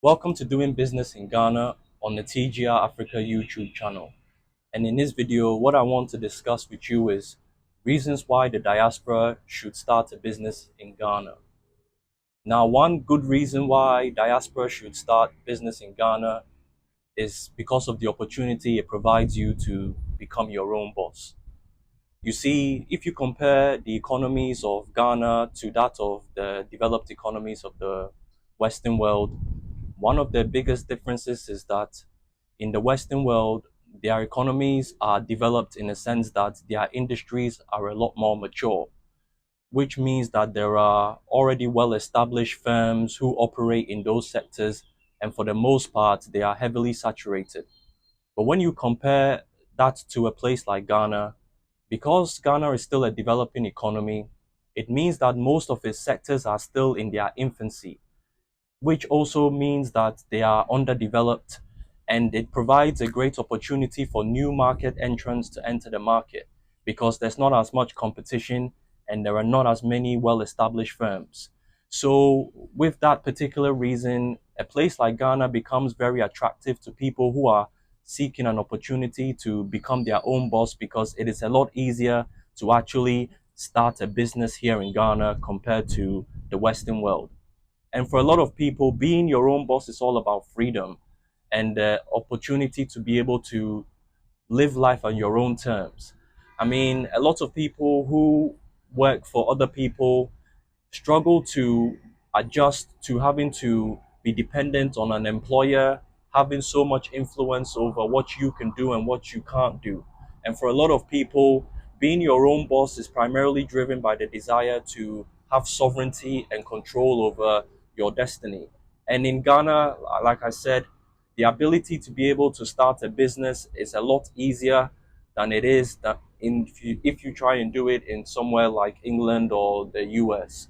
Welcome to Doing Business in Ghana on the TGR Africa YouTube channel. And in this video, what I want to discuss with you is reasons why the diaspora should start a business in Ghana. Now, one good reason why diaspora should start business in Ghana is because of the opportunity it provides you to become your own boss. You see, if you compare the economies of Ghana to that of the developed economies of the Western world, one of the biggest differences is that in the Western world, their economies are developed in a sense that their industries are a lot more mature, which means that there are already well-established firms who operate in those sectors, and for the most part, they are heavily saturated. But when you compare that to a place like Ghana, because Ghana is still a developing economy, it means that most of its sectors are still in their infancy, which also means that they are underdeveloped, and it provides a great opportunity for new market entrants to enter the market because there's not as much competition and there are not as many well-established firms. So with that particular reason, a place like Ghana becomes very attractive to people who are seeking an opportunity to become their own boss, because it is a lot easier to actually start a business here in Ghana compared to the Western world. And for a lot of people, being your own boss is all about freedom and the opportunity to be able to live life on your own terms. I mean, a lot of people who work for other people struggle to adjust to having to be dependent on an employer, having so much influence over what you can do and what you can't do. And for a lot of people, being your own boss is primarily driven by the desire to have sovereignty and control over your destiny. And in Ghana, like I said, the ability to be able to start a business is a lot easier than it is that if you try and do it in somewhere like England or the US.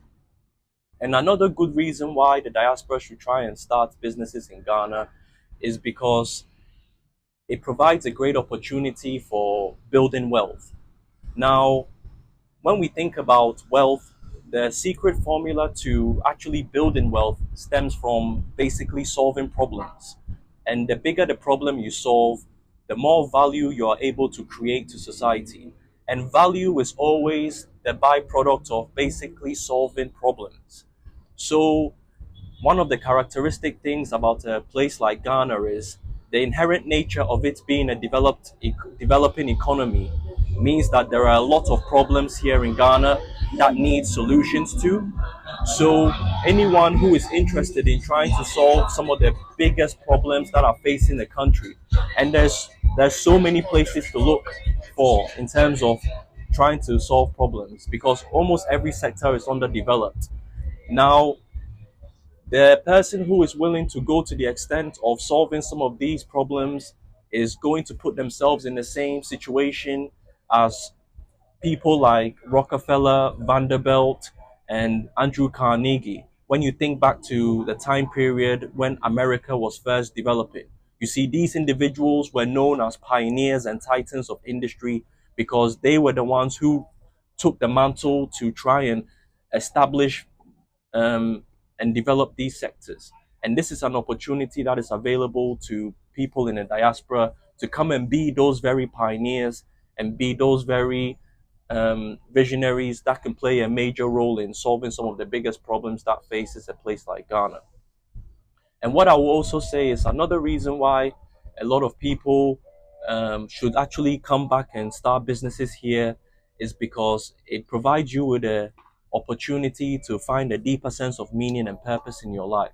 And another good reason why the diaspora should try and start businesses in Ghana is because it provides a great opportunity for building wealth. Now, when we think about wealth, the secret formula to actually building wealth stems from basically solving problems. And the bigger the problem you solve, the more value you are able to create to society. And value is always the byproduct of basically solving problems. So one of the characteristic things about a place like Ghana is the inherent nature of it being a developing economy means that there are a lot of problems here in Ghana that need solutions to. So anyone who is interested in trying to solve some of the biggest problems that are facing the country, and there's so many places to look for in terms of trying to solve problems, because almost every sector is underdeveloped. Now, the person who is willing to go to the extent of solving some of these problems is going to put themselves in the same situation as people like Rockefeller, Vanderbilt, and Andrew Carnegie. When you think back to the time period when America was first developing, you see these individuals were known as pioneers and titans of industry because they were the ones who took the mantle to try and establish and develop these sectors. And this is an opportunity that is available to people in the diaspora to come and be those very pioneers and be those very visionaries that can play a major role in solving some of the biggest problems that faces a place like Ghana. And what I will also say is another reason why a lot of people should actually come back and start businesses here is because it provides you with an opportunity to find a deeper sense of meaning and purpose in your life.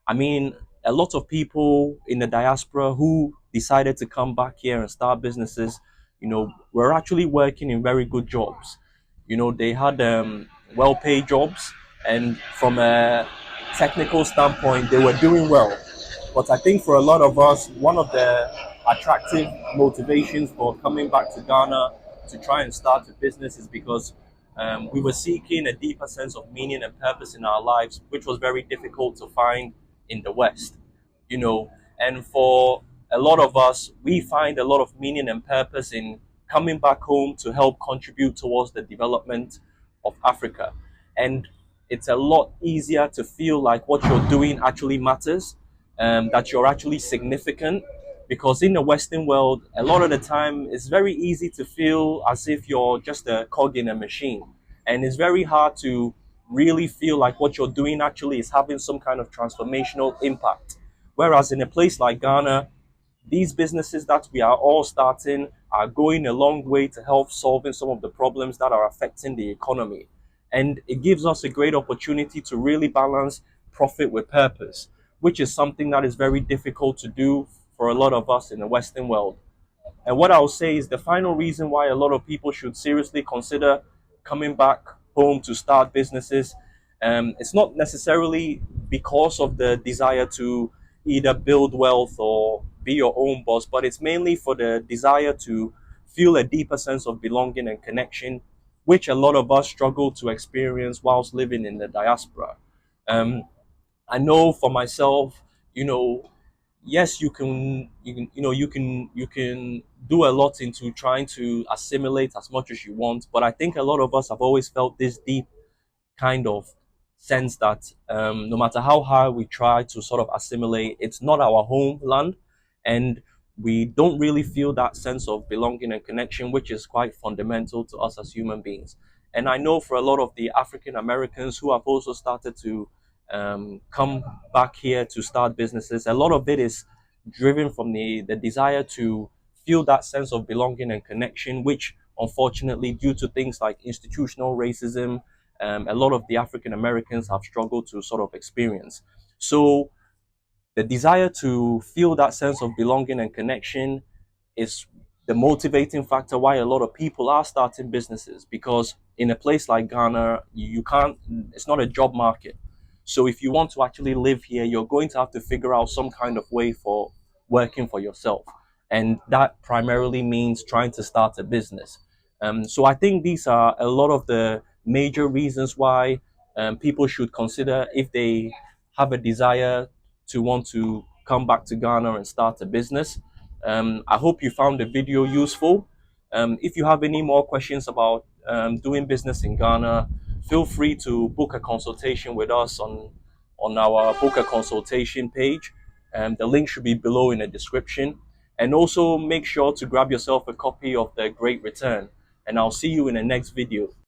I mean, a lot of people in the diaspora who decided to come back here and start businesses, were actually working in very good jobs. They had well-paid jobs, and from a technical standpoint, they were doing well. But I think for a lot of us, one of the attractive motivations for coming back to Ghana to try and start a business is because we were seeking a deeper sense of meaning and purpose in our lives, which was very difficult to find in the West. And for a lot of us, we find a lot of meaning and purpose in coming back home to help contribute towards the development of Africa. And it's a lot easier to feel like what you're doing actually matters that you're actually significant. Because in the Western world, a lot of the time, it's very easy to feel as if you're just a cog in a machine. And it's very hard to really feel like what you're doing actually is having some kind of transformational impact. Whereas in a place like Ghana, these businesses that we are all starting are going a long way to help solving some of the problems that are affecting the economy. And it gives us a great opportunity to really balance profit with purpose, which is something that is very difficult to do for a lot of us in the Western world. And what I'll say is the final reason why a lot of people should seriously consider coming back home to start businesses. It's not necessarily because of the desire to either build wealth or be your own boss, but it's mainly for the desire to feel a deeper sense of belonging and connection, which a lot of us struggle to experience whilst living in the diaspora. Um, I know for myself, you know, yes, you can do a lot into trying to assimilate as much as you want, but I think a lot of us have always felt this deep kind of sense that no matter how hard we try to sort of assimilate, it's not our homeland, and we don't really feel that sense of belonging and connection, which is quite fundamental to us as human beings. And I know for a lot of the African Americans who have also started to come back here to start businesses, a lot of it is driven from the desire to feel that sense of belonging and connection, which unfortunately, due to things like institutional racism, a lot of the African Americans have struggled to sort of experience. So the desire to feel that sense of belonging and connection is the motivating factor why a lot of people are starting businesses, because in a place like Ghana, you can't, it's not a job market. So if you want to actually live here, you're going to have to figure out some kind of way for working for yourself. And that primarily means trying to start a business. So I think these are a lot of the major reasons why people should consider if they have a desire to want to come back to Ghana and start a business. I hope you found the video useful. If you have any more questions about doing business in Ghana, feel free to book a consultation with us on our book a consultation page. The link should be below in the description. And also make sure to grab yourself a copy of The Great Return. And I'll see you in the next video.